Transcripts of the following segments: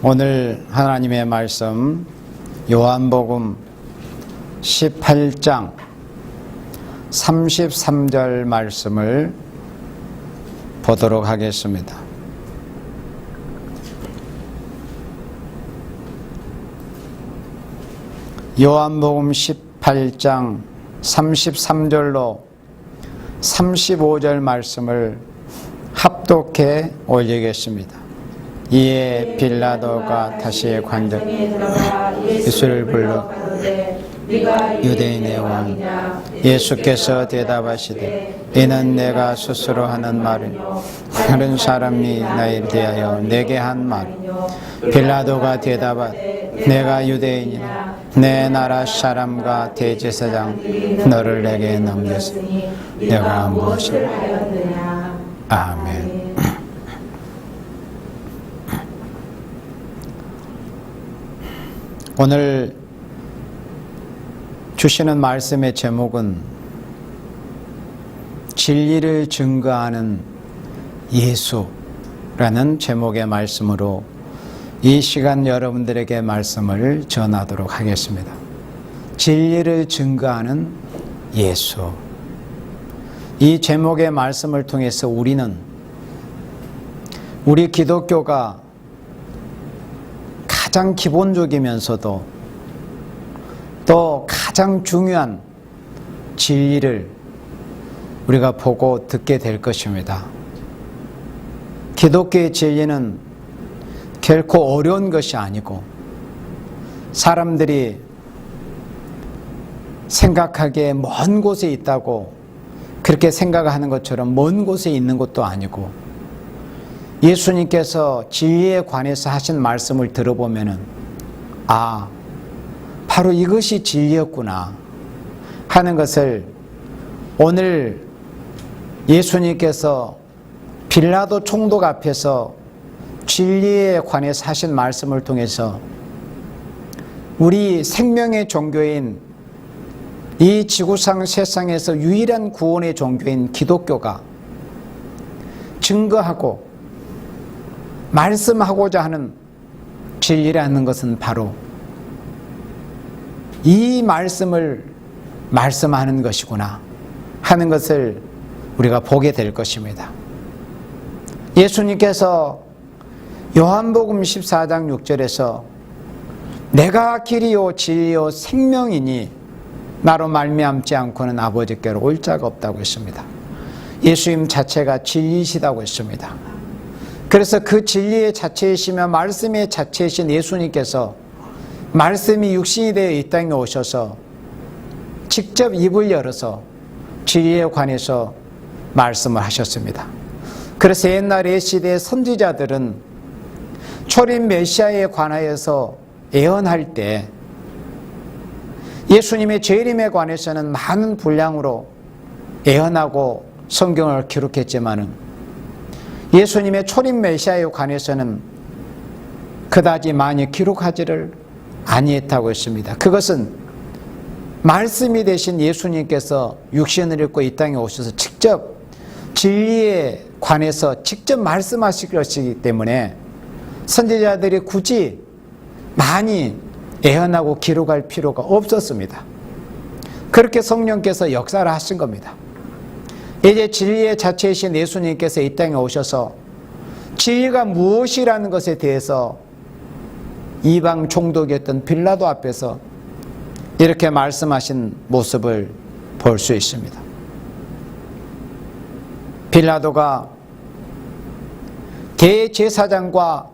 오늘 하나님의 말씀 요한복음 18장 33절 말씀을 보도록 하겠습니다. 요한복음 18장 33절로 35절 말씀을 합독해 올리겠습니다. 이에 빌라도가 다시 관전 예수를 불러 유대인의 왕 예수께서 대답하시되 이는 내가 스스로 하는 말이요 다른 사람이 나에 대하여 내게 한 말이요. 빌라도가 대답하되 내가 유대인이나 내 나라 사람과 대제사장 너를 내게 넘겼으니 내가 무엇을 하였느냐. 아멘. 오늘 주시는 말씀의 제목은 진리를 증거하는 예수라는 제목의 말씀으로 이 시간 여러분들에게 말씀을 전하도록 하겠습니다. 진리를 증거하는 예수. 이 제목의 말씀을 통해서 우리는 우리 기독교가 가장 기본적이면서도 또 가장 중요한 진리를 우리가 보고 듣게 될 것입니다. 기독교의 진리는 결코 어려운 것이 아니고 사람들이 생각하기에 먼 곳에 있다고 그렇게 생각하는 것처럼 먼 곳에 있는 것도 아니고 예수님께서 진리에 관해서 하신 말씀을 들어보면은 바로 이것이 진리였구나 하는 것을 오늘 예수님께서 빌라도 총독 앞에서 진리에 관해서 하신 말씀을 통해서 우리 생명의 종교인 이 지구상 세상에서 유일한 구원의 종교인 기독교가 증거하고 말씀하고자 하는 진리라는 것은 바로 이 말씀을 말씀하는 것이구나 하는 것을 우리가 보게 될 것입니다. 예수님께서 요한복음 14장 6절에서 내가 길이요 진리요 생명이니 나로 말미암지 않고는 아버지께로 올 자가 없다고 했습니다. 예수님 자체가 진리시다고 했습니다. 그래서 그 진리의 자체이시며 말씀의 자체이신 예수님께서 말씀이 육신이 되어 이 땅에 오셔서 직접 입을 열어서 진리에 관해서 말씀을 하셨습니다. 그래서 옛날의 시대의 선지자들은 초림 메시아에 관하여서 예언할 때 예수님의 재림에 관해서는 많은 분량으로 예언하고 성경을 기록했지만은 예수님의 초림 메시아에 관해서는 그다지 많이 기록하지를 아니했다고 했습니다. 그것은 말씀이 되신 예수님께서 육신을 입고 이 땅에 오셔서 직접 진리에 관해서 직접 말씀하실 것이기 때문에 선지자들이 굳이 많이 예언하고 기록할 필요가 없었습니다. 그렇게 성령께서 역사를 하신 겁니다. 이제 진리의 자체이신 예수님께서 이 땅에 오셔서 진리가 무엇이라는 것에 대해서 이방 총독이었던 빌라도 앞에서 이렇게 말씀하신 모습을 볼 수 있습니다. 빌라도가 대제사장과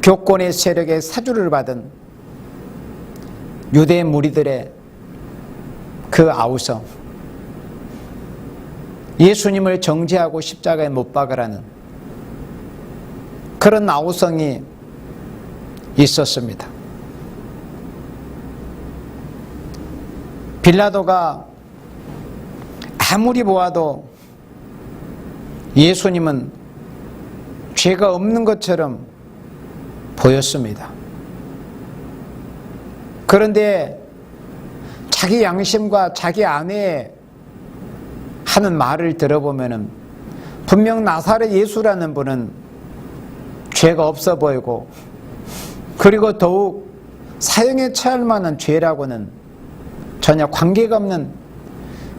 교권의 세력의 사주를 받은 유대 무리들의 그 아우성 예수님을 정죄하고 십자가에 못 박으라는 그런 아우성이 있었습니다. 빌라도가 아무리 보아도 예수님은 죄가 없는 것처럼 보였습니다. 그런데 자기 양심과 자기 안에 하는 말을 들어보면은 분명 나사렛 예수라는 분은 죄가 없어 보이고 그리고 더욱 사형에 처할 만한 죄라고는 전혀 관계가 없는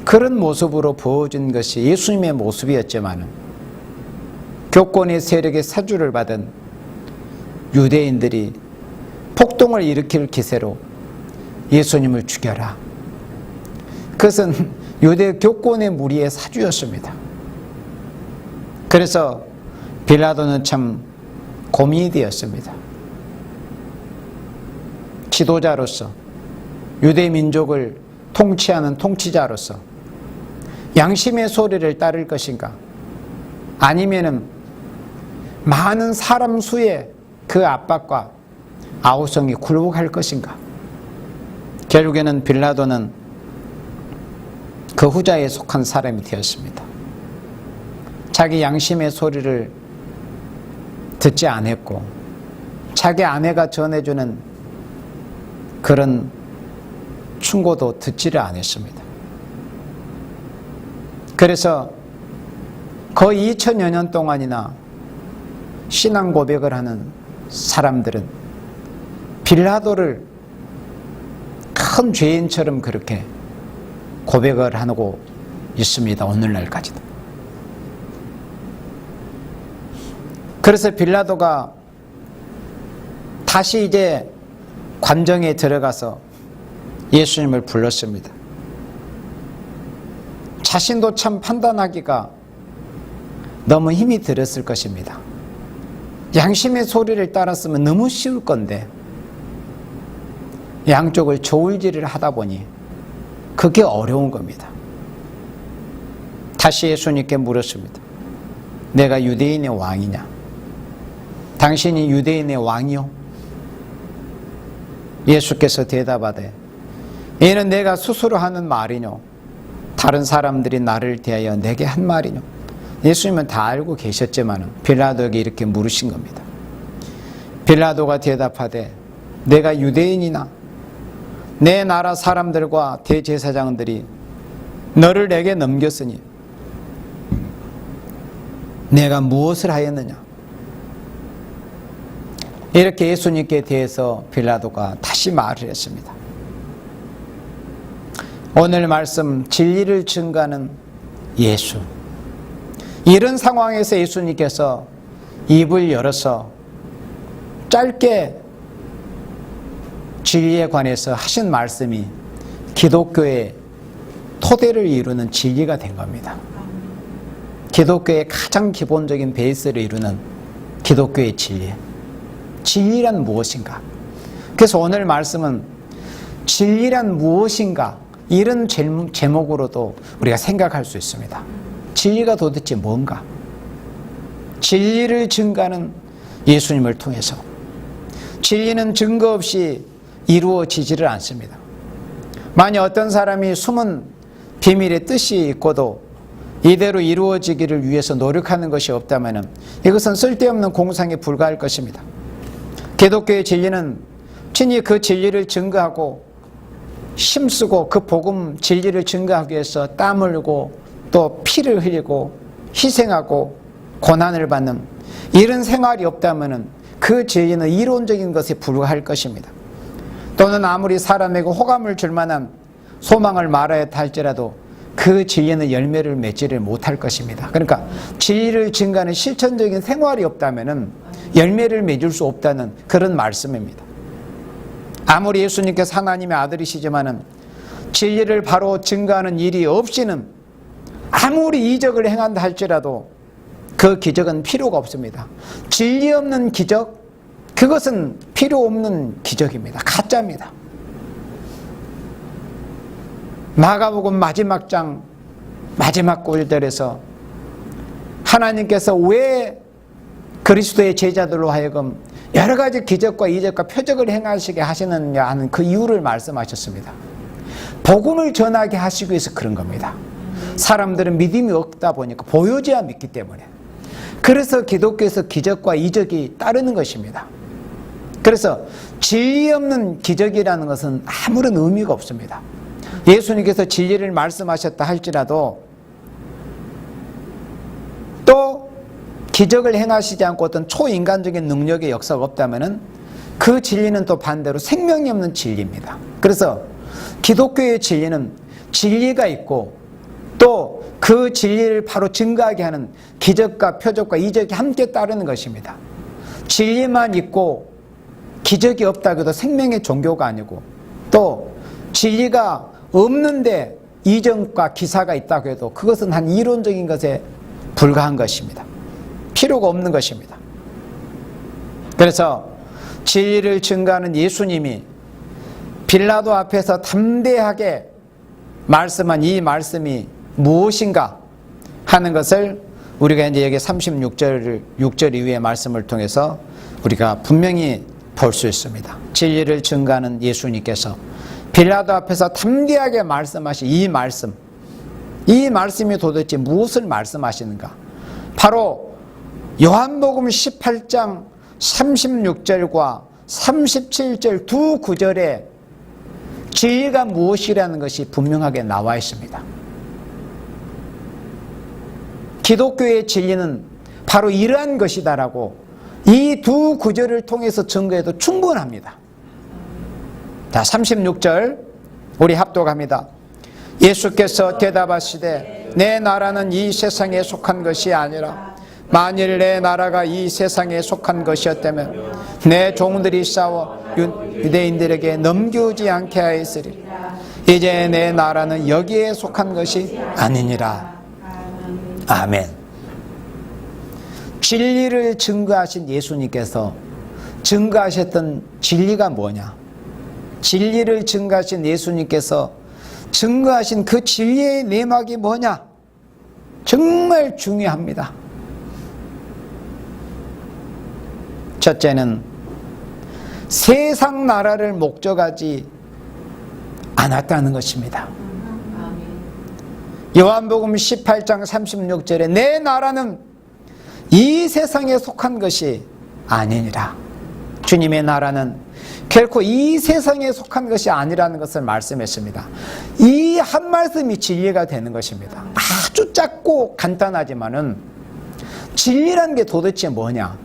그런 모습으로 보여준 것이 예수님의 모습이었지만, 교권의 세력의 사주를 받은 유대인들이 폭동을 일으킬 기세로 예수님을 죽여라. 그것은 유대 교권의 무리의 사주였습니다. 그래서 빌라도는 참 고민이 되었습니다. 지도자로서, 유대 민족을 통치하는 통치자로서 양심의 소리를 따를 것인가, 아니면은 많은 사람 수의 그 압박과 아우성이 굴복할 것인가. 결국에는 빌라도는 그 후자에 속한 사람이 되었습니다. 자기 양심의 소리를 듣지 않았고, 자기 아내가 전해주는 그런 충고도 듣지를 않았습니다. 그래서 거의 2000여 년 동안이나 신앙 고백을 하는 사람들은 빌라도를 큰 죄인처럼 그렇게 고백을 하고 있습니다. 오늘날까지도. 그래서 빌라도가 다시 이제 관정에 들어가서 예수님을 불렀습니다. 자신도 참 판단하기가 너무 힘이 들었을 것입니다. 양심의 소리를 따랐으면 너무 쉬울 건데 양쪽을 저울질을 하다 보니 그게 어려운 겁니다. 다시 예수님께 물었습니다. 내가 유대인의 왕이냐? 당신이 유대인의 왕이요? 예수께서 대답하되 이는 내가 스스로 하는 말이뇨? 다른 사람들이 나를 대하여 내게 한 말이뇨? 예수님은 다 알고 계셨지만 빌라도에게 이렇게 물으신 겁니다. 빌라도가 대답하되 내가 유대인이나 내 나라 사람들과 대제사장들이 너를 내게 넘겼으니 내가 무엇을 하였느냐? 이렇게 예수님께 대해서 빌라도가 다시 말을 했습니다. 오늘 말씀 진리를 증거하는 예수. 이런 상황에서 예수님께서 입을 열어서 짧게 진리에 관해서 하신 말씀이 기독교의 토대를 이루는 진리가 된 겁니다. 기독교의 가장 기본적인 베이스를 이루는 기독교의 진리. 진리란 무엇인가? 그래서 오늘 말씀은 진리란 무엇인가? 이런 제목으로도 우리가 생각할 수 있습니다. 진리가 도대체 뭔가? 진리를 증거하는 예수님을 통해서. 진리는 증거 없이 이루어지지를 않습니다. 만약 어떤 사람이 숨은 비밀의 뜻이 있고도 이대로 이루어지기를 위해서 노력하는 것이 없다면 이것은 쓸데없는 공상에 불과할 것입니다. 기독교의 진리는 친히 그 진리를 증거하고 힘쓰고 그 복음 진리를 증거하기 위해서 땀 흘리고 또 피를 흘리고 희생하고 고난을 받는 이런 생활이 없다면 그 진리는 이론적인 것에 불과할 것입니다. 또는 아무리 사람에게 호감을 줄 만한 소망을 말하였다 할지라도 그 진리는 열매를 맺지를 못할 것입니다. 그러니까 진리를 증거하는 실천적인 생활이 없다면 열매를 맺을 수 없다는 그런 말씀입니다. 아무리 예수님께서 하나님의 아들이시지만은 진리를 바로 증거하는 일이 없이는 아무리 이적을 행한다 할지라도 그 기적은 필요가 없습니다. 진리 없는 기적, 그것은 필요 없는 기적입니다. 가짜입니다. 마가복음 마지막 장 마지막 구절에서 하나님께서 왜 그리스도의 제자들로 하여금 여러 가지 기적과 이적과 표적을 행하시게 하시느냐 하는 그 이유를 말씀하셨습니다. 복음을 전하게 하시기 위해서 그런 겁니다. 사람들은 믿음이 없다 보니까 보여줘야 믿기 때문에. 그래서 기독교에서 기적과 이적이 따르는 것입니다. 그래서 진리 없는 기적이라는 것은 아무런 의미가 없습니다. 예수님께서 진리를 말씀하셨다 할지라도 또 기적을 행하시지 않고 어떤 초인간적인 능력의 역사가 없다면 그 진리는 또 반대로 생명이 없는 진리입니다. 그래서 기독교의 진리는 진리가 있고 또 그 진리를 바로 증거하게 하는 기적과 표적과 이적이 함께 따르는 것입니다. 진리만 있고 기적이 없다고 해도 생명의 종교가 아니고, 또 진리가 없는데 이적과 기사가 있다고 해도 그것은 한 이론적인 것에 불과한 것입니다. 필요가 없는 것입니다. 그래서 진리를 증거하는 예수님이 빌라도 앞에서 담대하게 말씀한 이 말씀이 무엇인가 하는 것을 우리가 이제 여기 6절 이후의 말씀을 통해서 우리가 분명히 볼 수 있습니다. 진리를 증거하는 예수님께서 빌라도 앞에서 담대하게 말씀하신 이 말씀이 도대체 무엇을 말씀하시는가? 바로 요한복음 18장 36절과 37절 두 구절에 진리가 무엇이라는 것이 분명하게 나와 있습니다. 기독교의 진리는 바로 이러한 것이다라고 이 두 구절을 통해서 증거해도 충분합니다. 자, 36절 우리 합독합니다. 예수께서 대답하시되 내 나라는 이 세상에 속한 것이 아니라 만일 내 나라가 이 세상에 속한 것이었다면 내 종들이 싸워 유대인들에게 넘겨오지 않게 하였으리. 이제 내 나라는 여기에 속한 것이 아니니라. 아멘. 진리를 증거하신 예수님께서 증거하셨던 진리가 뭐냐? 진리를 증거하신 예수님께서 증거하신 그 진리의 내막이 뭐냐? 정말 중요합니다. 첫째는 세상 나라를 목적하지 않았다는 것입니다. 요한복음 18장 36절에 내 나라는 이 세상에 속한 것이 아니니라. 주님의 나라는 결코 이 세상에 속한 것이 아니라는 것을 말씀했습니다. 이 한 말씀이 진리가 되는 것입니다. 아주 작고 간단하지만은 진리라는 게 도대체 뭐냐?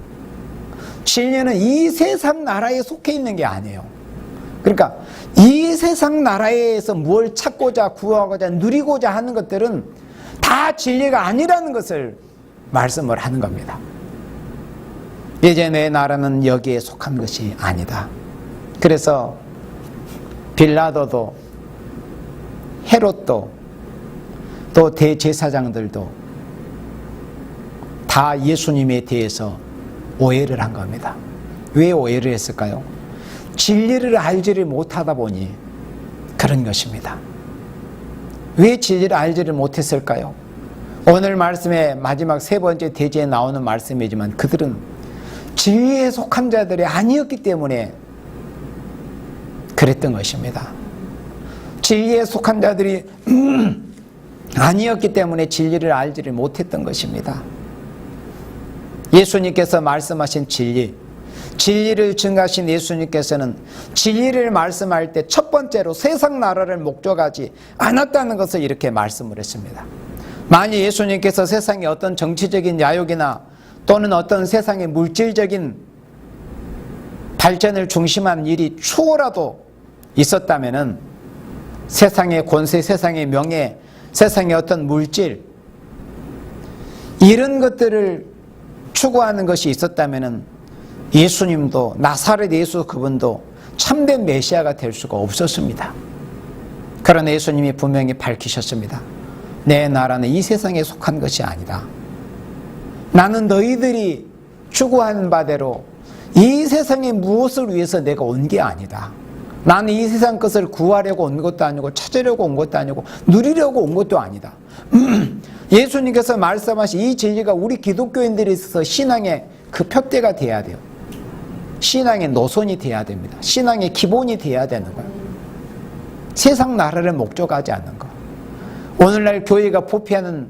진리는 이 세상 나라에 속해 있는 게 아니에요. 그러니까 이 세상 나라에서 뭘 찾고자 구하고자 누리고자 하는 것들은 다 진리가 아니라는 것을 말씀을 하는 겁니다. 이제 내 나라는 여기에 속한 것이 아니다. 그래서 빌라도도 헤롯도 또 대제사장들도 다 예수님에 대해서 오해를 한 겁니다. 왜 오해를 했을까요? 진리를 알지를 못하다 보니 그런 것입니다. 왜 진리를 알지를 못했을까요? 오늘 말씀의 마지막 세 번째 대제에 나오는 말씀이지만 그들은 진리에 속한 자들이 아니었기 때문에 그랬던 것입니다. 진리에 속한 자들이 아니었기 때문에 진리를 알지를 못했던 것입니다. 예수님께서 말씀하신 진리를 증거하신 예수님께서는 진리를 말씀할 때 첫 번째로 세상 나라를 목적하지 않았다는 것을 이렇게 말씀을 했습니다. 만일 예수님께서 세상에 어떤 정치적인 야욕이나 또는 어떤 세상의 물질적인 발전을 중심한 일이 추호라도 있었다면은 세상의 권세, 세상의 명예, 세상의 어떤 물질 이런 것들을 추구하는 것이 있었다면은 예수님도 나사렛 예수 그분도 참된 메시아가 될 수가 없었습니다. 그러나 예수님이 분명히 밝히셨습니다. 내 나라는 이 세상에 속한 것이 아니다. 나는 너희들이 추구하는 바대로 이 세상에 무엇을 위해서 내가 온 게 아니다. 나는 이 세상 것을 구하려고 온 것도 아니고 찾으려고 온 것도 아니고 누리려고 온 것도 아니다. 예수님께서 말씀하신 이 진리가 우리 기독교인들에 있어서 신앙의 그 표대가 돼야 돼요. 신앙의 노선이 돼야 됩니다. 신앙의 기본이 돼야 되는 거예요. 세상 나라를 목적하지 않는 것. 오늘날 교회가 포피하는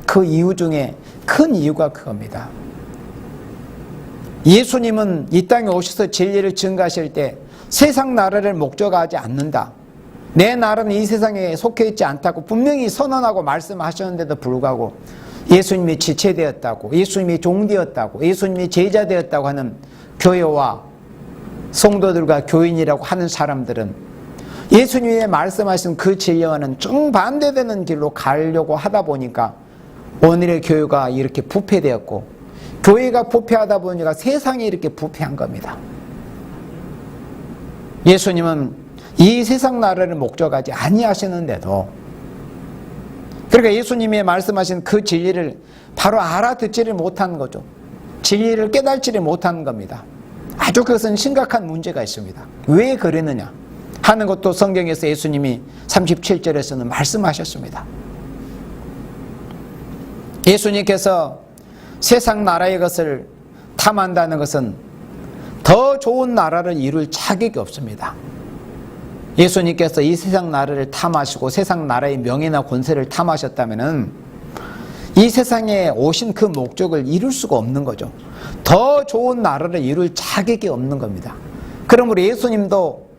그 이유 중에 큰 이유가 그겁니다. 예수님은 이 땅에 오셔서 진리를 증거하실 때 세상 나라를 목적하지 않는다. 내 나라는 이 세상에 속해 있지 않다고 분명히 선언하고 말씀하셨는데도 불구하고 예수님이 지체되었다고, 예수님이 종되었다고, 예수님이 제자되었다고 하는 교회와 성도들과 교인이라고 하는 사람들은 예수님이 말씀하신 그 진리와는 정반대되는 길로 가려고 하다 보니까 오늘의 교회가 이렇게 부패되었고, 교회가 부패하다 보니까 세상이 이렇게 부패한 겁니다. 예수님은 이 세상 나라를 목적하지 아니하시는데도, 그러니까 예수님이 말씀하신 그 진리를 바로 알아듣지를 못한 거죠. 진리를 깨달지를 못하는 겁니다. 아주 그것은 심각한 문제가 있습니다. 왜 그러느냐 하는 것도 성경에서 예수님이 37절에서는 말씀하셨습니다. 예수님께서 세상 나라의 것을 탐한다는 것은 더 좋은 나라를 이룰 자격이 없습니다. 예수님께서 이 세상 나라를 탐하시고 세상 나라의 명예나 권세를 탐하셨다면 이 세상에 오신 그 목적을 이룰 수가 없는 거죠. 더 좋은 나라를 이룰 자격이 없는 겁니다. 그러므로 예수님도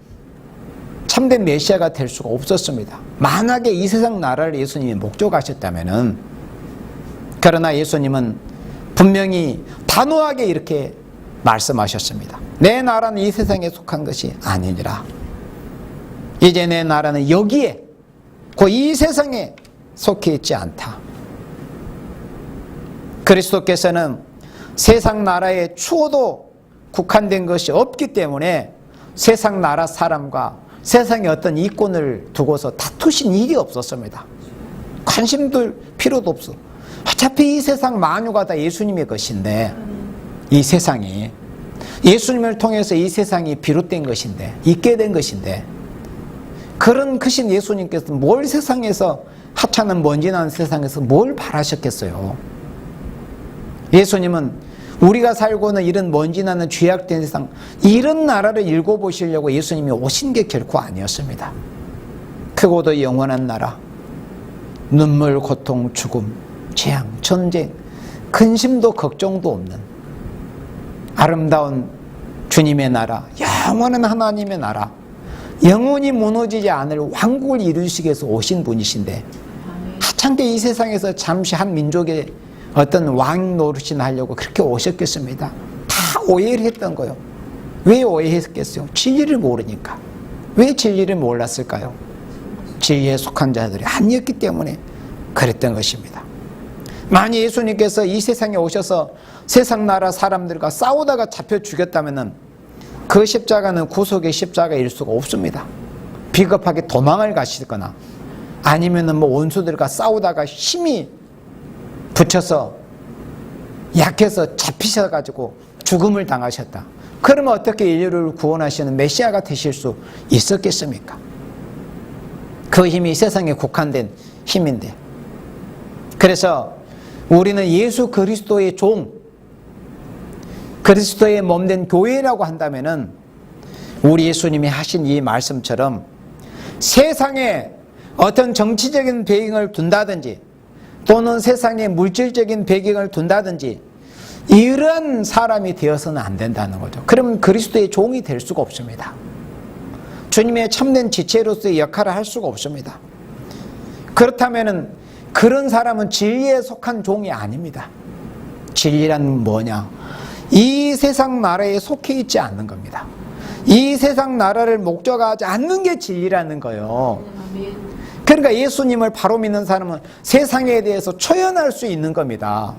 참된 메시아가 될 수가 없었습니다. 만약에 이 세상 나라를 예수님이 목적하셨다면, 그러나 예수님은 분명히 단호하게 이렇게 말씀하셨습니다. 내 나라는 이 세상에 속한 것이 아니니라. 이제 내 나라는 여기에, 그 이 세상에 속해 있지 않다. 그리스도께서는 세상 나라에 추호도 국한된 것이 없기 때문에 세상 나라 사람과 세상의 어떤 이권을 두고서 다투신 일이 없었습니다. 관심들 필요도 없어. 어차피 이 세상 만유가 다 예수님의 것인데, 이 세상이 예수님을 통해서 이 세상이 비롯된 것인데, 있게 된 것인데, 그런 크신 예수님께서 뭘 세상에서, 하찮은 먼지나는 세상에서 뭘 바라셨겠어요. 예수님은 우리가 살고 있는 이런 먼지나는 죄악된 세상, 이런 나라를 읽어보시려고 예수님이 오신 게 결코 아니었습니다. 크고도 영원한 나라, 눈물, 고통, 죽음, 재앙, 전쟁, 근심도 걱정도 없는 아름다운 주님의 나라, 영원한 하나님의 나라, 영원히 무너지지 않을 왕국을 이루시기 위해서 오신 분이신데, 하찮게 이 세상에서 잠시 한 민족의 어떤 왕 노릇이나 하려고 그렇게 오셨겠습니다. 다 오해를 했던 거예요. 왜 오해했겠어요? 진리를 모르니까. 왜 진리를 몰랐을까요? 진리에 속한 자들이 아니었기 때문에 그랬던 것입니다. 만약 예수님께서 이 세상에 오셔서 세상 나라 사람들과 싸우다가 잡혀 죽였다면 그 십자가는 구속의 십자가일 수가 없습니다. 비겁하게 도망을 가시거나 아니면 원수들과 싸우다가 힘이 붙여서 약해서 잡히셔가지고 죽음을 당하셨다. 그러면 어떻게 인류를 구원하시는 메시아가 되실 수 있었겠습니까? 그 힘이 세상에 국한된 힘인데, 그래서 우리는 예수 그리스도의 종, 그리스도의 몸된 교회라고 한다면은 우리 예수님이 하신 이 말씀처럼 세상에 어떤 정치적인 배경을 둔다든지 또는 세상에 물질적인 배경을 둔다든지 이런 사람이 되어서는 안 된다는 거죠. 그러면 그리스도의 종이 될 수가 없습니다. 주님의 참된 지체로서의 역할을 할 수가 없습니다. 그렇다면 그런 사람은 진리에 속한 종이 아닙니다. 진리란 뭐냐? 이 세상 나라에 속해 있지 않는 겁니다. 이 세상 나라를 목적하지 않는 게 진리라는 거예요. 그러니까 예수님을 바로 믿는 사람은 세상에 대해서 초연할 수 있는 겁니다.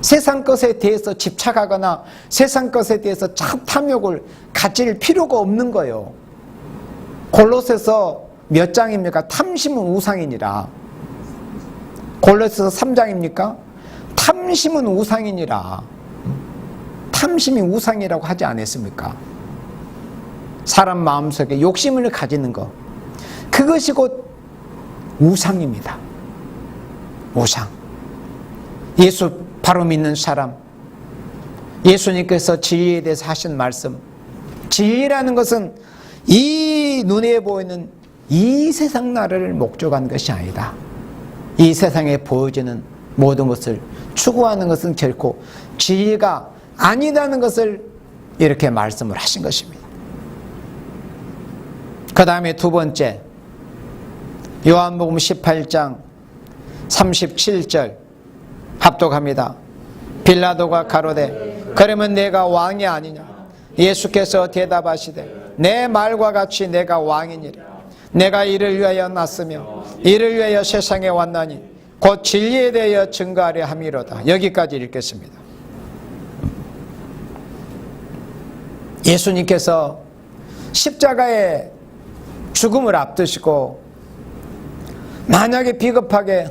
세상 것에 대해서 집착하거나 세상 것에 대해서 탐욕을 가질 필요가 없는 거예요. 골로새서 몇 장입니까? 탐심은 우상이니라. 골로새서 3장입니까? 탐심은 우상이니라. 탐심이 우상이라고 하지 않았습니까? 사람 마음속에 욕심을 가지는 것, 그것이 곧 우상입니다. 우상. 예수 바로 믿는 사람, 예수님께서 진리에 대해서 하신 말씀, 진리라는 것은 이 눈에 보이는 이 세상 나라를 목적한 것이 아니다. 이 세상에 보여지는 모든 것을 추구하는 것은 결코 진리가 아니다는 것을 이렇게 말씀을 하신 것입니다. 그 다음에 두 번째, 요한복음 18장 37절 합독합니다. 빌라도가 가로되 그러면 내가 왕이 아니냐? 예수께서 대답하시되 내 말과 같이 내가 왕이니라. 내가 이를 위하여 났으며 이를 위하여 세상에 왔나니 곧 진리에 대하여 증거하려 함이로다. 여기까지 읽겠습니다. 예수님께서 십자가의 죽음을 앞두시고 만약에 비겁하게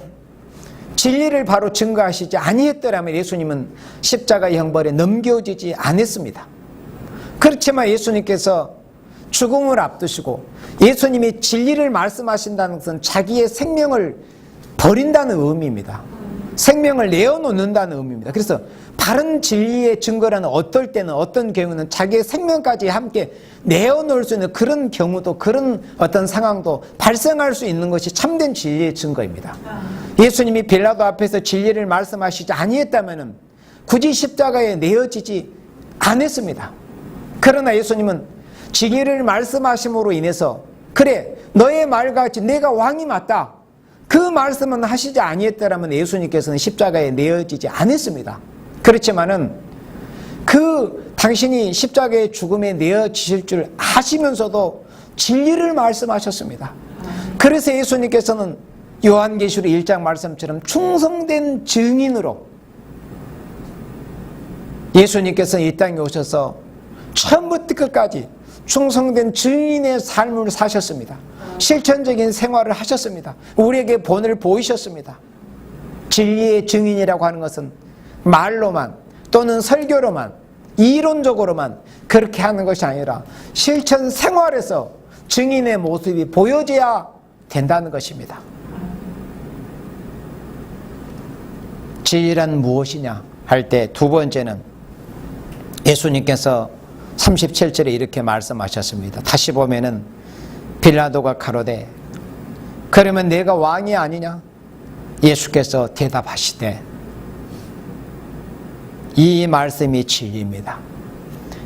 진리를 바로 증거하시지 아니했더라면 예수님은 십자가의 형벌에 넘겨지지 않았습니다. 그렇지만 예수님께서 죽음을 앞두시고 예수님이 진리를 말씀하신다는 것은 자기의 생명을 버린다는 의미입니다. 생명을 내어놓는다는 의미입니다. 그래서 바른 진리의 증거라는 어떨 때는 어떤 경우는 자기의 생명까지 함께 내어놓을 수 있는 그런 경우도 그런 어떤 상황도 발생할 수 있는 것이 참된 진리의 증거입니다. 예수님이 빌라도 앞에서 진리를 말씀하시지 아니했다면 굳이 십자가에 내어지지 않았습니다. 그러나 예수님은 진리를 말씀하심으로 인해서 그래 너의 말과 같이 내가 왕이 맞다. 그 말씀은 하시지 아니했더라면 예수님께서는 십자가에 내어지지 않았습니다. 그렇지만은 그 당신이 십자가의 죽음에 내어지실 줄 아시면서도 진리를 말씀하셨습니다. 그래서 예수님께서는 요한계시록 1장 말씀처럼 충성된 증인으로 예수님께서는 이 땅에 오셔서 처음부터 끝까지 충성된 증인의 삶을 사셨습니다. 실천적인 생활을 하셨습니다. 우리에게 본을 보이셨습니다. 진리의 증인이라고 하는 것은 말로만 또는 설교로만 이론적으로만 그렇게 하는 것이 아니라 실천 생활에서 증인의 모습이 보여져야 된다는 것입니다. 진리란 무엇이냐 할 때 두 번째는 예수님께서 37절에 이렇게 말씀하셨습니다. 다시 보면은 빌라도가 가로되 그러면 내가 왕이 아니냐? 예수께서 대답하시되 이 말씀이 진리입니다.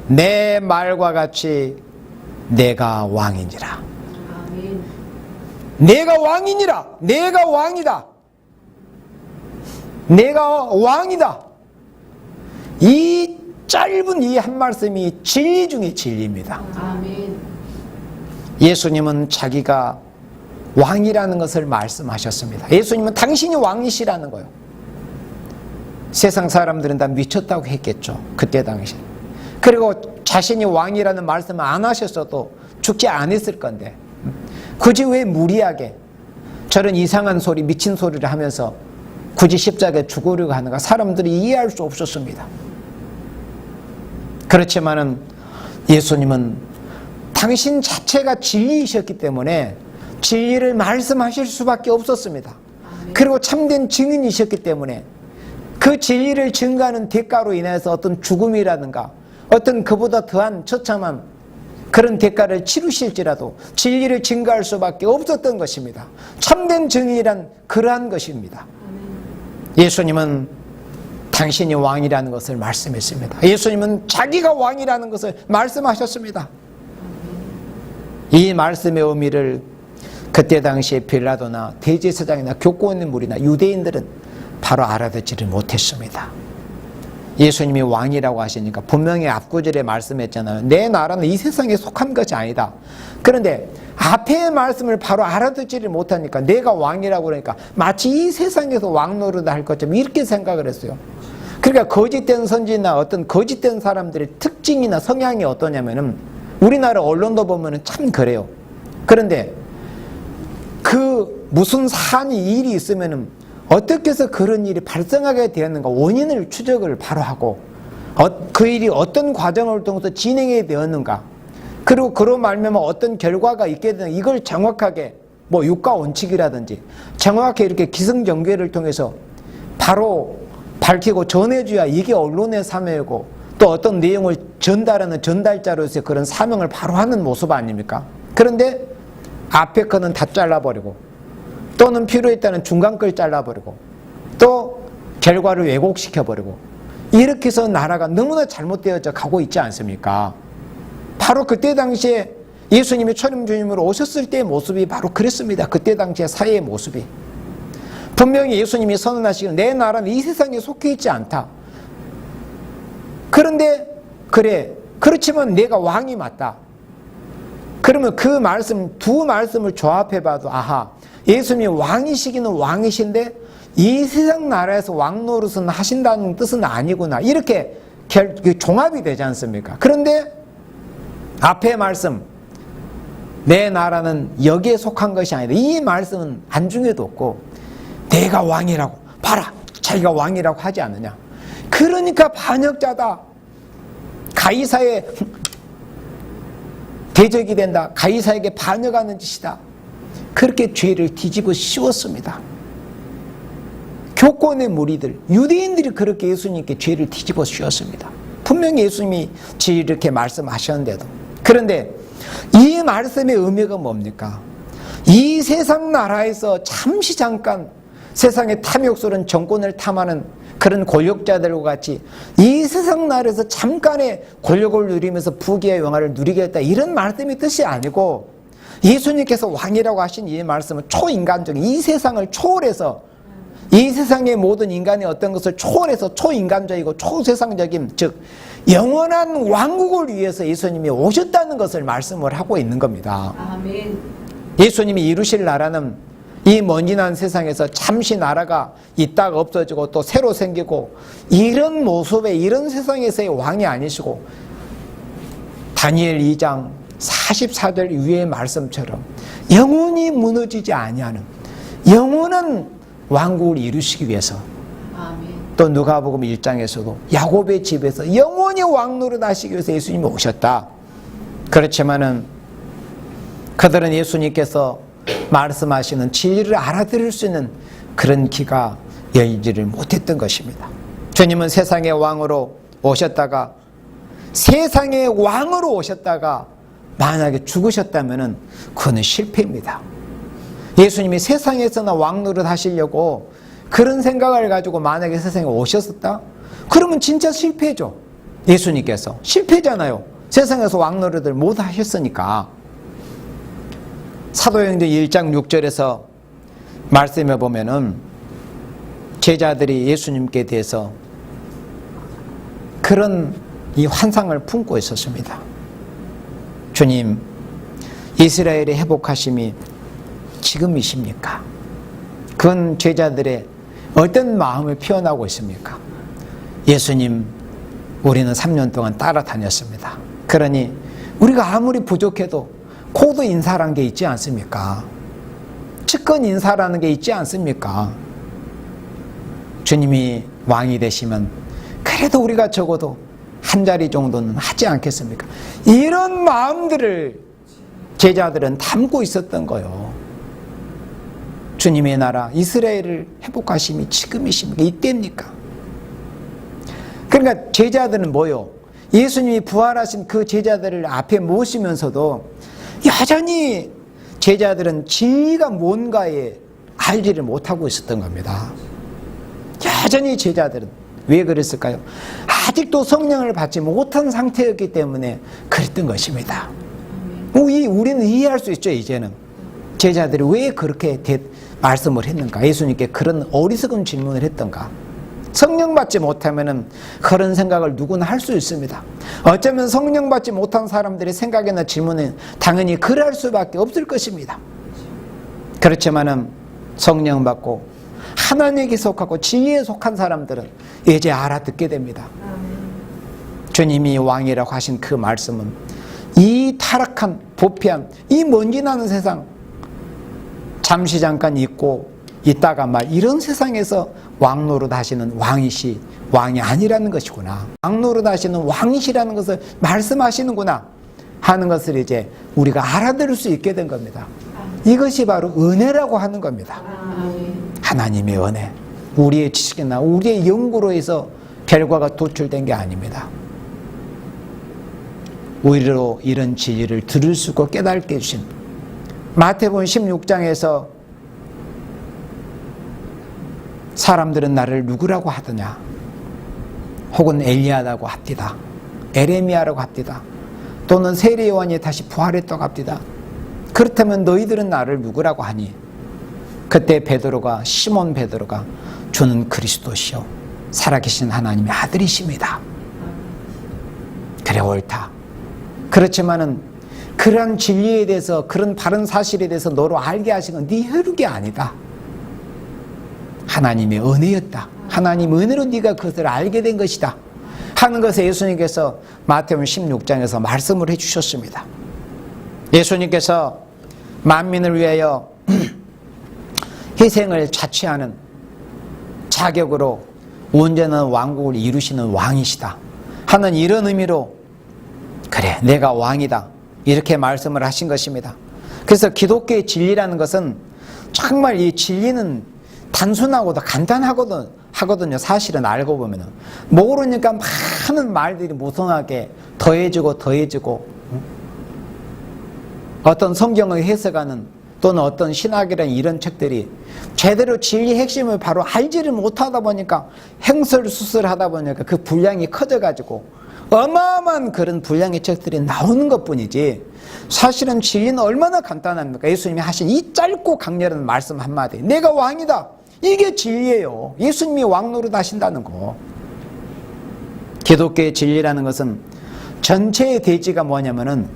내 말과 같이 내가 왕이니라. 내가 왕이니라. 내가 왕이다. 내가 왕이다. 이 짧은 이 한 말씀이 진리 중에 진리입니다. 아멘. 예수님은 자기가 왕이라는 것을 말씀하셨습니다. 예수님은 당신이 왕이시라는 거예요. 세상 사람들은 다 미쳤다고 했겠죠. 그때 당시. 그리고 자신이 왕이라는 말씀을 안 하셨어도 죽지 않았을 건데 굳이 왜 무리하게 저런 이상한 소리, 미친 소리를 하면서 굳이 십자가에 죽으려고 하는가? 사람들이 이해할 수 없었습니다. 그렇지만은 예수님은 당신 자체가 진리이셨기 때문에 진리를 말씀하실 수밖에 없었습니다. 그리고 참된 증인이셨기 때문에 그 진리를 증거하는 대가로 인해서 어떤 죽음이라든가 어떤 그보다 더한 처참한 그런 대가를 치르실지라도 진리를 증거할 수밖에 없었던 것입니다. 참된 증인이란 그러한 것입니다. 예수님은 당신이 왕이라는 것을 말씀했습니다. 예수님은 자기가 왕이라는 것을 말씀하셨습니다. 이 말씀의 의미를 그때 당시에 빌라도나 대제사장이나 교권인물이나 유대인들은 바로 알아듣지를 못했습니다. 예수님이 왕이라고 하시니까 분명히 앞구절에 말씀했잖아요. 내 나라는 이 세상에 속한 것이 아니다. 그런데 앞의 말씀을 바로 알아듣지를 못하니까 내가 왕이라고 그러니까 마치 이 세상에서 왕 노릇을 할 것처럼 이렇게 생각을 했어요. 그러니까 거짓된 선지나 어떤 거짓된 사람들의 특징이나 성향이 어떠냐면은 우리나라 언론도 보면은 참 그래요. 그런데 그 무슨 사안이 일이 있으면은 어떻게 해서 그런 일이 발생하게 되었는가 원인을 추적을 바로 하고 그 일이 어떤 과정을 통해서 진행이 되었는가 그리고 그로 말미암아 어떤 결과가 있게 되는 이걸 정확하게 뭐 유가 원칙이라든지 정확하게 이렇게 기승전결을 통해서 바로 밝히고 전해줘야 이게 언론의 사명이고 또 어떤 내용을 전달하는 전달자로서의 그런 사명을 바로 하는 모습 아닙니까? 그런데 앞에 거는 다 잘라버리고 또는 필요에 따른 중간 걸 잘라버리고 또 결과를 왜곡시켜버리고 이렇게 해서 나라가 너무나 잘못되어져 가고 있지 않습니까? 바로 그때 당시에 예수님이 초림 주님으로 오셨을 때의 모습이 바로 그랬습니다. 그때 당시의 사회의 모습이. 분명히 예수님이 선언하시기를 내 나라는 이 세상에 속해 있지 않다. 그런데 그래 그렇지만 내가 왕이 맞다. 그러면 그 말씀, 두 말씀을 조합해봐도 아하, 예수님이 왕이시기는 왕이신데 이 세상 나라에서 왕 노릇은 하신다는 뜻은 아니구나. 이렇게 종합이 되지 않습니까? 그런데 앞에 말씀, 내 나라는 여기에 속한 것이 아니다. 이 말씀은 안중에도 없고 내가 왕이라고, 봐라, 자기가 왕이라고 하지 않느냐. 그러니까 반역자다. 가이사의 대적이 된다. 가이사에게 반역하는 짓이다. 그렇게 죄를 뒤집어 씌웠습니다. 교권의 무리들, 유대인들이 그렇게 예수님께 죄를 뒤집어 씌웠습니다. 분명히 예수님이 이렇게 말씀하셨는데도. 그런데 이 말씀의 의미가 뭡니까? 이 세상 나라에서 잠시 잠깐 세상의 탐욕스러운 정권을 탐하는 그런 권력자들과 같이 이 세상 나라에서 잠깐의 권력을 누리면서 부귀의 영화를 누리겠다, 이런 말씀의 뜻이 아니고, 예수님께서 왕이라고 하신 이 말씀은 초인간적인, 이 세상을 초월해서, 이 세상의 모든 인간의 어떤 것을 초월해서 초인간적이고 초세상적인, 즉 영원한 왕국을 위해서 예수님이 오셨다는 것을 말씀을 하고 있는 겁니다. 아멘. 예수님이 이루실 나라는 이 먼 지난 세상에서 잠시 나라가 있다가 없어지고 또 새로 생기고, 이런 모습의 이런 세상에서의 왕이 아니시고, 다니엘 2장 44절 위의 말씀처럼 영원히 무너지지 아니하는 영원한 왕국을 이루시기 위해서, 아멘. 또 누가복음 1장에서도 야곱의 집에서 영원히 왕노릇 하시기 위해서 예수님이 오셨다. 그렇지만은 그들은 예수님께서 말씀하시는 진리를 알아들을 수 있는 그런 귀가 열지를 못했던 것입니다. 주님은 세상의 왕으로 오셨다가, 세상의 왕으로 오셨다가 만약에 죽으셨다면 그건 실패입니다. 예수님이 세상에서나 왕노릇 하시려고 그런 생각을 가지고 만약에 세상에 오셨었다? 그러면 진짜 실패죠. 예수님께서 실패잖아요. 세상에서 왕노릇을 못 하셨으니까. 사도행전 1장 6절에서 말씀해 보면은 제자들이 예수님께 대해서 그런 이 환상을 품고 있었습니다. 주님, 이스라엘의 회복하심이 지금이십니까? 그건 제자들의 어떤 마음을 표현하고 있습니까? 예수님, 우리는 3년 동안 따라다녔습니다. 그러니 우리가 아무리 부족해도 코드 인사라는 게 있지 않습니까? 측근 인사라는 게 있지 않습니까? 주님이 왕이 되시면 그래도 우리가 적어도 한 자리 정도는 하지 않겠습니까? 이런 마음들을 제자들은 담고 있었던 거예요. 주님의 나라 이스라엘을 회복하심이 지금이십니까? 이때입니까? 그러니까 제자들은 뭐요? 예수님이 부활하신 그 제자들을 앞에 모시면서도 여전히 제자들은 진리가 뭔가에 알지를 못하고 있었던 겁니다. 여전히 제자들은 왜 그랬을까요? 아직도 성령을 받지 못한 상태였기 때문에 그랬던 것입니다. 우리는 이해할 수 있죠. 이제는 제자들이 왜 그렇게 말씀을 했는가, 예수님께 그런 어리석은 질문을 했던가. 성령 받지 못하면 그런 생각을 누구나 할 수 있습니다. 어쩌면 성령 받지 못한 사람들의 생각이나 질문은 당연히 그럴 수밖에 없을 것입니다. 그렇지만은 성령 받고 하나님께 속하고 진리에 속한 사람들은 이제 알아듣게 됩니다. 주님이 왕이라고 하신 그 말씀은 이 타락한 부패한 이 먼지 나는 세상, 잠시 잠깐 있고 있다가 말, 이런 세상에서 왕노릇 하시는 왕이 아니라는 것이구나, 왕노릇 하시는 왕이시라는 것을 말씀하시는구나 하는 것을 이제 우리가 알아들을 수 있게 된 겁니다. 이것이 바로 은혜라고 하는 겁니다. 하나님의 은혜, 우리의 지식이나 우리의 연구로 해서 결과가 도출된 게 아닙니다. 우리로 이런 진리를 들을 수 있고 깨닫게 해주신 마태복음 16장에서 사람들은 나를 누구라고 하더냐, 혹은 엘리야라고 합디다, 에레미야라고 합디다, 또는 세례 요한이 다시 부활했다고 합디다. 그렇다면 너희들은 나를 누구라고 하니? 그때 시몬 베드로가 주는 그리스도시요 살아계신 하나님의 아들이십니다. 그래, 옳다. 그렇지만은 그런 진리에 대해서, 그런 바른 사실에 대해서 너로 알게 하신 건 네 혈육이 아니다. 하나님의 은혜였다. 하나님 은혜로 네가 그것을 알게 된 것이다 하는 것을 예수님께서 마태복음 16장에서 말씀을 해주셨습니다. 예수님께서 만민을 위하여 희생을 자취하는 자격으로 온전한 왕국을 이루시는 왕이시다 하는 이런 의미로, 그래 내가 왕이다 이렇게 말씀을 하신 것입니다. 그래서 기독교의 진리라는 것은 정말 이 진리는 단순하고도 간단하거든요. 사실은 알고 보면은. 모르니까 많은 말들이 무성하게 더해지고 어떤 성경을 해석하는 또는 어떤 신학이라는 이런 책들이 제대로 진리 핵심을 바로 알지를 못하다 보니까 행설수설하다 보니까 그 분량이 커져가지고 어마어마한 그런 분량의 책들이 나오는 것뿐이지, 사실은 진리는 얼마나 간단합니까? 예수님이 하신 이 짧고 강렬한 말씀 한마디, 내가 왕이다, 이게 진리예요. 예수님이 왕 노릇 하신다는 거. 기독교의 진리라는 것은 전체의 대지가 뭐냐면은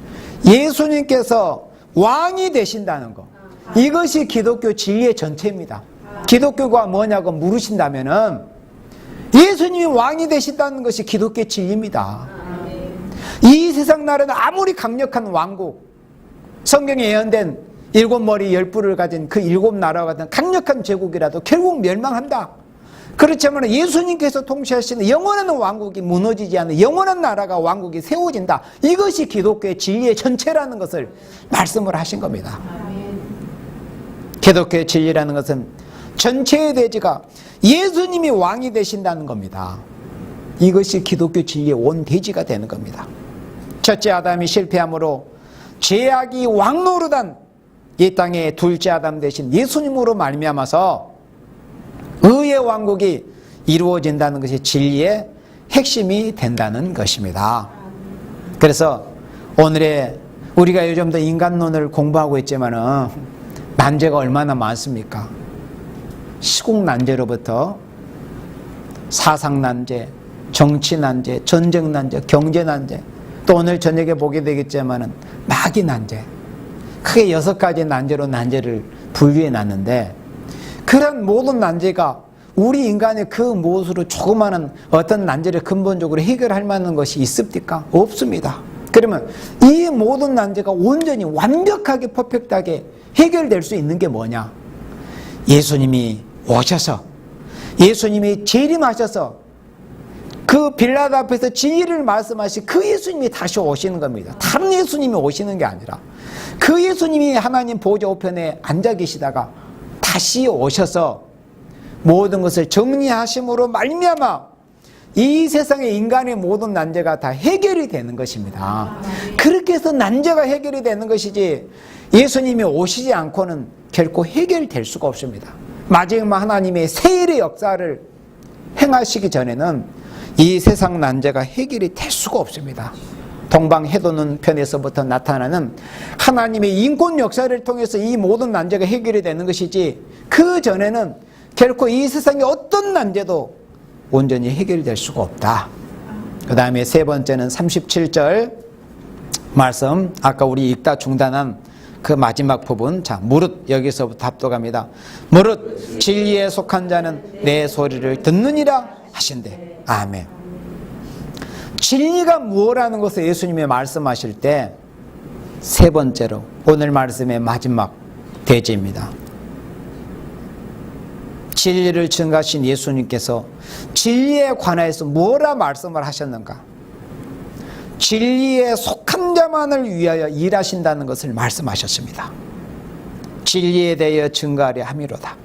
예수님께서 왕이 되신다는 거, 이것이 기독교 진리의 전체입니다. 기독교가 뭐냐고 물으신다면은 예수님이 왕이 되신다는 것이 기독교의 진리입니다. 이 세상 나라는 아무리 강력한 왕국, 성경에 예언된 7머리 10뿔을 가진 그 7나라와 같은 강력한 제국이라도 결국 멸망한다. 그렇지만 예수님께서 통치하시는 영원한 왕국이 무너지지 않는 영원한 나라가, 왕국이 세워진다. 이것이 기독교의 진리의 전체라는 것을 말씀을 하신 겁니다. 기독교의 진리라는 것은 전체의 대지가 예수님이 왕이 되신다는 겁니다. 이것이 기독교 진리의 온 대지가 되는 겁니다. 첫째 아담이 실패함으로 죄악이 왕노릇한 이 땅의 둘째 아담 대신 예수님으로 말미암아서 의의 왕국이 이루어진다는 것이 진리의 핵심이 된다는 것입니다. 그래서 오늘의 우리가 요즘도 인간론을 공부하고 있지만은 난제가 얼마나 많습니까? 시국 난제로부터 사상 난제, 정치 난제, 전쟁 난제, 경제 난제, 또 오늘 저녁에 보게 되겠지만은 마귀 난제, 크게 6가지 난제로 난제를 분류해 놨는데, 그런 모든 난제가 우리 인간의 그 무엇으로 조그마한 어떤 난제를 근본적으로 해결할 만한 것이 있습니까? 없습니다. 그러면 이 모든 난제가 온전히 완벽하게 퍼펙트하게 해결될 수 있는 게 뭐냐? 예수님이 오셔서, 예수님이 재림하셔서 그 빌라도 앞에서 진리를 말씀하신 그 예수님이 다시 오시는 겁니다. 다른 예수님이 오시는 게 아니라 그 예수님이 하나님 보좌 우편에 앉아 계시다가 다시 오셔서 모든 것을 정리하심으로 말미암아 이 세상의 인간의 모든 난제가 다 해결이 되는 것입니다. 그렇게 해서 난제가 해결이 되는 것이지, 예수님이 오시지 않고는 결코 해결될 수가 없습니다. 마지막 하나님의 세일의 역사를 행하시기 전에는 이 세상 난제가 해결이 될 수가 없습니다. 동방해돋는 편에서부터 나타나는 하나님의 인권 역사를 통해서 이 모든 난제가 해결이 되는 것이지, 그 전에는 결코 이 세상의 어떤 난제도 온전히 해결될 수가 없다. 그 다음에 세 번째는 37절 말씀, 아까 우리 읽다 중단한 그 마지막 부분. 자, 무릇, 여기서부터 합독합니다. 무릇 진리에 속한 자는 내 소리를 듣느니라 하신대. 아멘. 진리가 무엇이라는 것을 예수님이 말씀하실 때 세 번째로 오늘 말씀의 마지막 대지입니다. 진리를 증가하신 예수님께서 진리에 관하여서 뭐라 말씀을 하셨는가? 진리에 속한 자만을 위하여 일하신다는 것을 말씀하셨습니다. 진리에 대하여 증거하려 함이로다.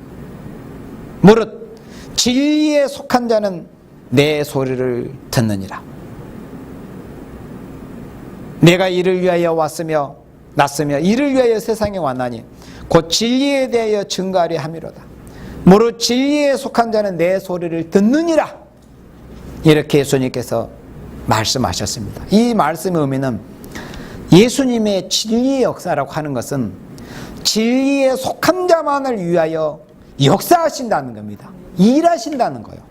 무릇 진리에 속한 자는 내 소리를 듣느니라. 내가 이를 위하여 왔으며 났으며 이를 위하여 세상에 왔나니 곧 진리에 대하여 증거하려 함이로다. 무릇 진리에 속한 자는 내 소리를 듣느니라. 이렇게 예수님께서 말씀하셨습니다. 이 말씀의 의미는 예수님의 진리의 역사라고 하는 것은 진리에 속한 자만을 위하여 역사하신다는 겁니다. 일하신다는 거예요.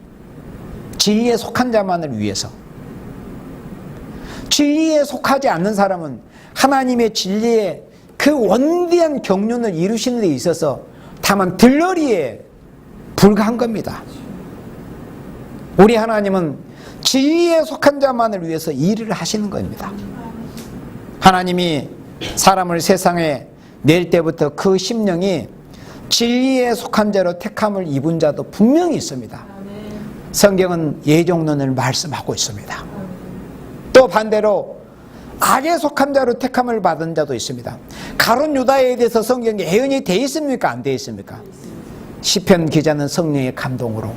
진리에 속한 자만을 위해서. 진리에 속하지 않는 사람은 하나님의 진리에 그 원대한 경륜을 이루시는 데 있어서 다만 들러리에 불과한 겁니다. 우리 하나님은 진리에 속한 자만을 위해서 일을 하시는 겁니다. 하나님이 사람을 세상에 낼 때부터 그 심령이 진리에 속한 자로 택함을 입은 자도 분명히 있습니다. 성경은 예정론을 말씀하고 있습니다. 또 반대로 악에 속한 자로 택함을 받은 자도 있습니다. 가룟 유다에 대해서 성경에 예언이 되어 있습니까? 안 되어 있습니까? 시편 기자는 성령의 감동으로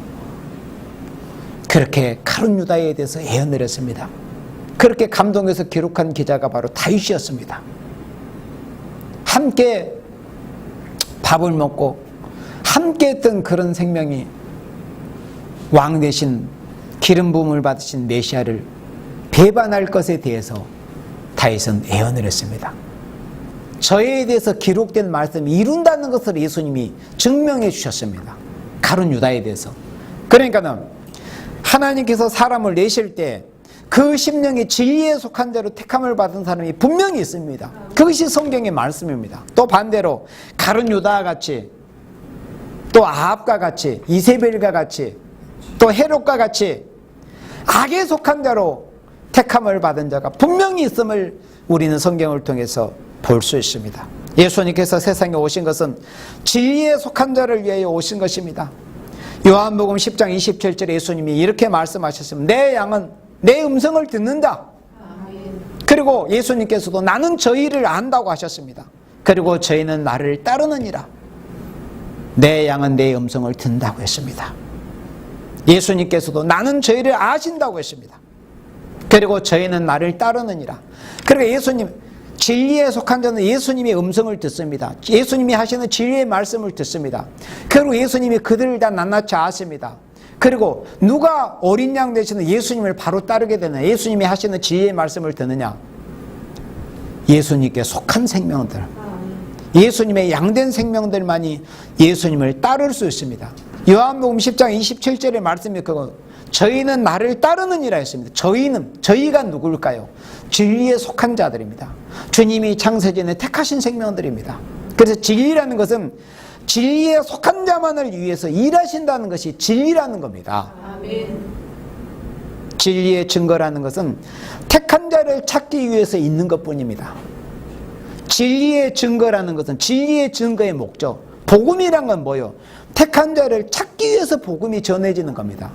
그렇게 가룟 유다에 대해서 예언을 했습니다. 그렇게 감동해서 기록한 기자가 바로 다윗이었습니다. 함께 밥을 먹고 함께 했던 그런 생명이 왕 대신 기름 부음을 받으신 메시아를 배반할 것에 대해서 다윗은 예언을 했습니다. 저에 대해서 기록된 말씀이 이룬다는 것을 예수님이 증명해 주셨습니다. 가룟 유다에 대해서. 그러니까는 하나님께서 사람을 내실 때 그 심령이 진리에 속한 자로 택함을 받은 사람이 분명히 있습니다. 그것이 성경의 말씀입니다. 또 반대로 가룟 유다와 같이, 또 아합과 같이, 이세벨과 같이, 또 헤롯과 같이 악에 속한 자로 택함을 받은 자가 분명히 있음을 우리는 성경을 통해서 볼 수 있습니다. 예수님께서 세상에 오신 것은 진리에 속한 자를 위하여 오신 것입니다. 요한복음 10장 27절에 예수님이 이렇게 말씀하셨습니다. 내 양은 내 음성을 듣는다. 그리고 예수님께서도 나는 저희를 안다고 하셨습니다. 그리고 저희는 나를 따르느니라. 내 양은 내 음성을 듣는다고 했습니다. 예수님께서도 나는 저희를 아신다고 했습니다. 그리고 저희는 나를 따르느니라. 그러니까 예수님, 진리에 속한 자는 예수님의 음성을 듣습니다. 예수님이 하시는 진리의 말씀을 듣습니다. 그리고 예수님이 그들을 다 낱낱이 아십니다. 그리고 누가 어린 양 되시는 예수님을 바로 따르게 되느냐, 예수님이 하시는 진리의 말씀을 듣느냐, 예수님께 속한 생명들, 예수님의 양된 생명들만이 예수님을 따를 수 있습니다. 요한복음 10장 27절의 말씀이 그거, 저희는 나를 따르느니라 했습니다. 저희가 누굴까요? 진리에 속한 자들입니다. 주님이 창세전에 택하신 생명들입니다. 그래서 진리라는 것은 진리에 속한 자만을 위해서 일하신다는 것이 진리라는 겁니다. 아멘. 진리의 증거라는 것은 택한 자를 찾기 위해서 있는 것뿐입니다. 진리의 증거라는 것은 진리의 증거의 목적, 복음이란 건 뭐예요? 택한 자를 찾기 위해서 복음이 전해지는 겁니다.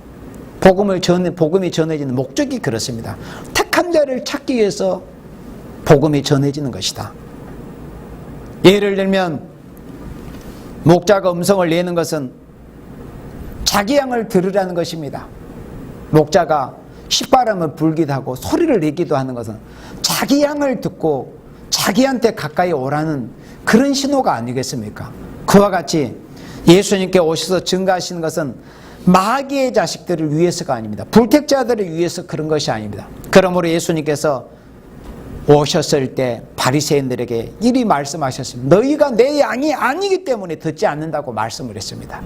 복음이 전해지는 목적이 그렇습니다. 택한 자를 찾기 위해서 복음이 전해지는 것이다. 예를 들면 목자가 음성을 내는 것은 자기 양을 들으라는 것입니다. 목자가 식바람을 불기도 하고 소리를 내기도 하는 것은 자기 양을 듣고 자기한테 가까이 오라는 그런 신호가 아니겠습니까? 그와 같이 예수님께 오셔서 증거하시는 것은 마귀의 자식들을 위해서가 아닙니다. 불택자들을 위해서 그런 것이 아닙니다. 그러므로 예수님께서 오셨을 때 바리새인들에게 이리 말씀하셨습니다. 너희가 내 양이 아니기 때문에 듣지 않는다고 말씀을 했습니다.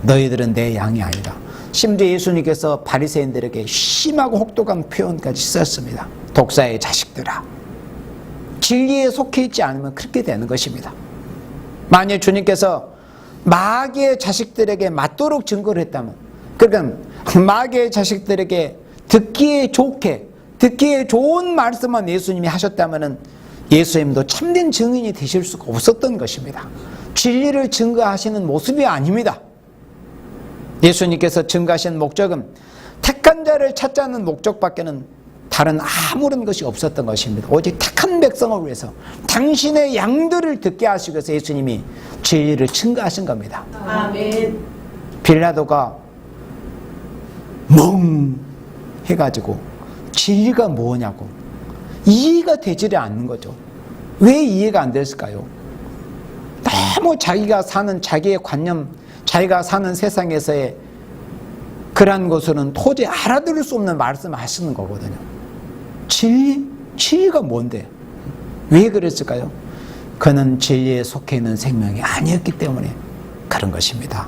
너희들은 내 양이 아니다. 심지어 예수님께서 바리새인들에게 심하고 혹독한 표현까지 썼습니다. 독사의 자식들아, 진리에 속해 있지 않으면 그렇게 되는 것입니다. 만약 주님께서 마귀의 자식들에게 맞도록 증거를 했다면, 그러니까 마귀의 자식들에게 듣기에 좋은 말씀만 예수님이 하셨다면 예수님도 참된 증인이 되실 수가 없었던 것입니다. 진리를 증거하시는 모습이 아닙니다. 예수님께서 증거하신 목적은 택한 자를 찾자는 목적밖에는 다른 아무런 것이 없었던 것입니다. 오직 택한 백성을 위해서 당신의 양들을 듣게 하시기 위해서 예수님이 진리를 증거하신 겁니다. 아멘. 빌라도가 멍 해가지고 진리가 뭐냐고 이해가 되지를 않는 거죠. 왜 이해가 안 됐을까요? 너무 자기가 사는 자기의 관념, 자기가 사는 세상에서의 그러한 것으로는 도저히 알아들을 수 없는 말씀을 하시는 거거든요. 진리가 뭔데? 왜 그랬을까요? 그는 진리에 속해 있는 생명이 아니었기 때문에 그런 것입니다.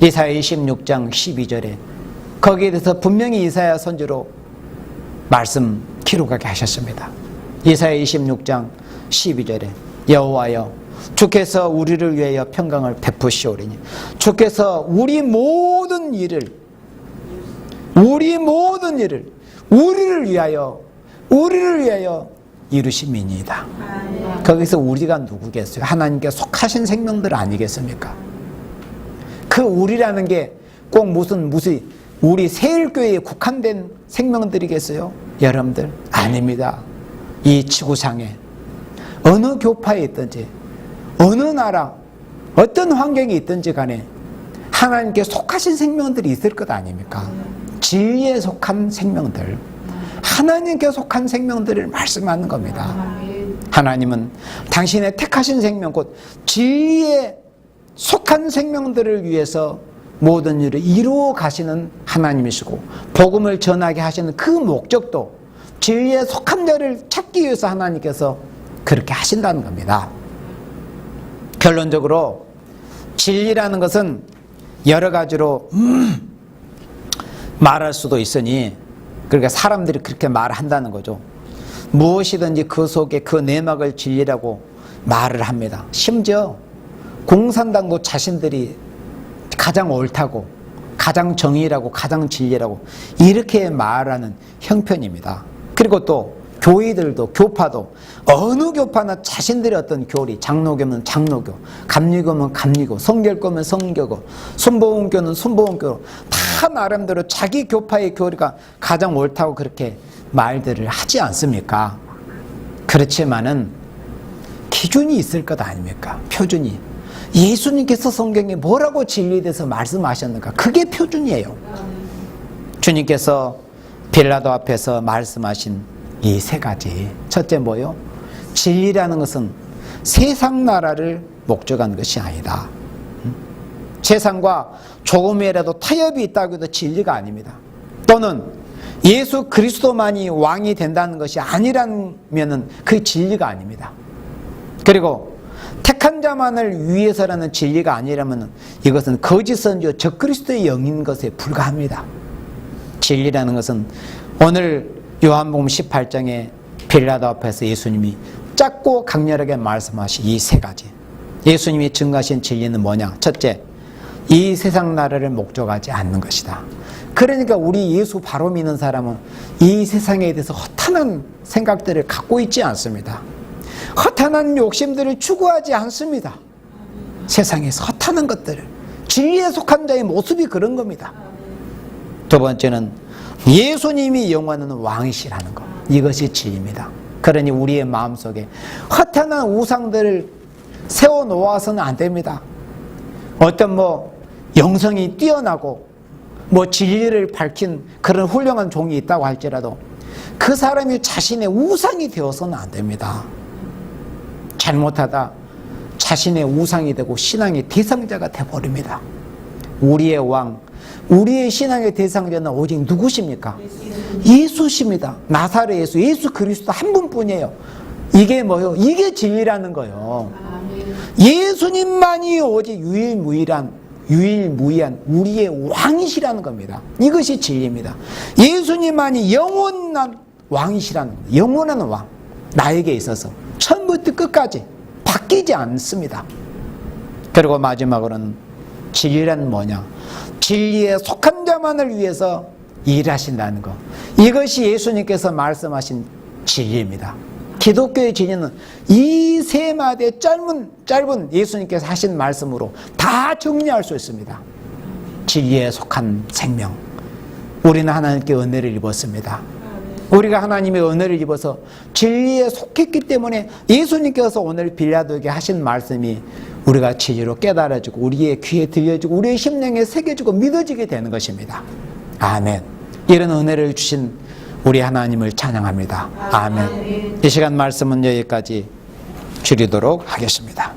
이사야 26장 12절에 거기에 대해서 분명히 이사야 선지로 말씀 기록하게 하셨습니다. 이사야 26장 12절에 여호와여 주께서 우리를 위하여 평강을 베푸시오리니 주께서 우리 모든 일을 우리를 위하여 이루심이니이다. 거기서 우리가 누구겠어요? 하나님께 속하신 생명들 아니겠습니까? 그 우리라는 게 꼭 무슨 우리 세일교회에 국한된 생명들이겠어요? 여러분들 아닙니다. 이 지구상에 어느 교파에 있든지 어느 나라 어떤 환경에 있든지 간에 하나님께 속하신 생명들이 있을 것 아닙니까? 진리에 속한 생명들, 하나님께 속한 생명들을 말씀하는 겁니다. 하나님은 당신의 택하신 생명, 곧 진리에 속한 생명들을 위해서 모든 일을 이루어 가시는 하나님이시고 복음을 전하게 하시는 그 목적도 진리에 속한 자를 찾기 위해서 하나님께서 그렇게 하신다는 겁니다. 결론적으로 진리라는 것은 여러 가지로 말할 수도 있으니, 그러니까 사람들이 그렇게 말한다는 거죠. 무엇이든지 그 속에 그 내막을 진리라고 말을 합니다. 심지어 공산당도 자신들이 가장 옳다고, 가장 정의라고, 가장 진리라고 이렇게 말하는 형편입니다. 그리고 또 교회들도, 교파도 어느 교파나 자신들의 어떤 교리, 장로교면 장로교, 감리교면 감리교, 성결교면 성결교, 순복음교는 순복음교, 다 나름대로 자기 교파의 교리가 가장 옳다고 그렇게 말들을 하지 않습니까? 그렇지만은 기준이 있을 것 아닙니까? 표준이. 예수님께서 성경에 뭐라고 진리에 대해서 말씀하셨는가? 그게 표준이에요. 주님께서 빌라도 앞에서 말씀하신 이 세 가지. 첫째 뭐요? 진리라는 것은 세상 나라를 목적한 것이 아니다. 세상과 조금이라도 타협이 있다고 해도 진리가 아닙니다. 또는 예수 그리스도만이 왕이 된다는 것이 아니라면 그 진리가 아닙니다. 그리고 택한 자만을 위해서라는 진리가 아니라면 이것은 거짓 선지요 적그리스도의 영인 것에 불과합니다. 진리라는 것은 오늘 요한복음 18장에 빌라도 앞에서 예수님이 짧고 강렬하게 말씀하신 이 세 가지. 예수님이 증거하신 진리는 뭐냐? 첫째, 이 세상 나라를 목적하지 않는 것이다. 그러니까 우리 예수 바로 믿는 사람은 이 세상에 대해서 허탄한 생각들을 갖고 있지 않습니다. 허탄한 욕심들을 추구하지 않습니다. 세상에서 허탄한 것들을. 진리에 속한 자의 모습이 그런 겁니다. 두 번째는 예수님이 영원한 왕이시라는 것. 이것이 진리입니다. 그러니 우리의 마음속에 허탄한 우상들을 세워놓아서는 안 됩니다. 어떤 영성이 뛰어나고 진리를 밝힌 그런 훌륭한 종이 있다고 할지라도 그 사람이 자신의 우상이 되어서는 안 됩니다. 잘못하다 자신의 우상이 되고 신앙의 대상자가 되어버립니다. 우리의 왕, 우리의 신앙의 대상자는 오직 누구십니까? 예수십니다. 나사렛 예수 그리스도 한 분뿐이에요. 이게 뭐요? 이게 진리라는 거예요. 예수님만이 오직 유일무이한 우리의 왕이시라는 겁니다. 이것이 진리입니다. 예수님만이 영원한 왕이시라는 겁니다. 영원한 왕. 나에게 있어서 처음부터 끝까지 바뀌지 않습니다. 그리고 마지막으로는 진리란 뭐냐? 진리에 속한 자만을 위해서 일하신다는 것. 이것이 예수님께서 말씀하신 진리입니다. 기독교의 진리는 이 세 마디의 짧은 예수님께서 하신 말씀으로 다 정리할 수 있습니다. 진리에 속한 생명. 우리는 하나님께 은혜를 입었습니다. 우리가 하나님의 은혜를 입어서 진리에 속했기 때문에 예수님께서 오늘 빌라도에게 하신 말씀이 우리가 진리로 깨달아지고 우리의 귀에 들려지고 우리의 심령에 새겨지고 믿어지게 되는 것입니다. 아멘. 이런 은혜를 주신 우리 하나님을 찬양합니다. 아멘. 이 시간 말씀은 여기까지 줄이도록 하겠습니다.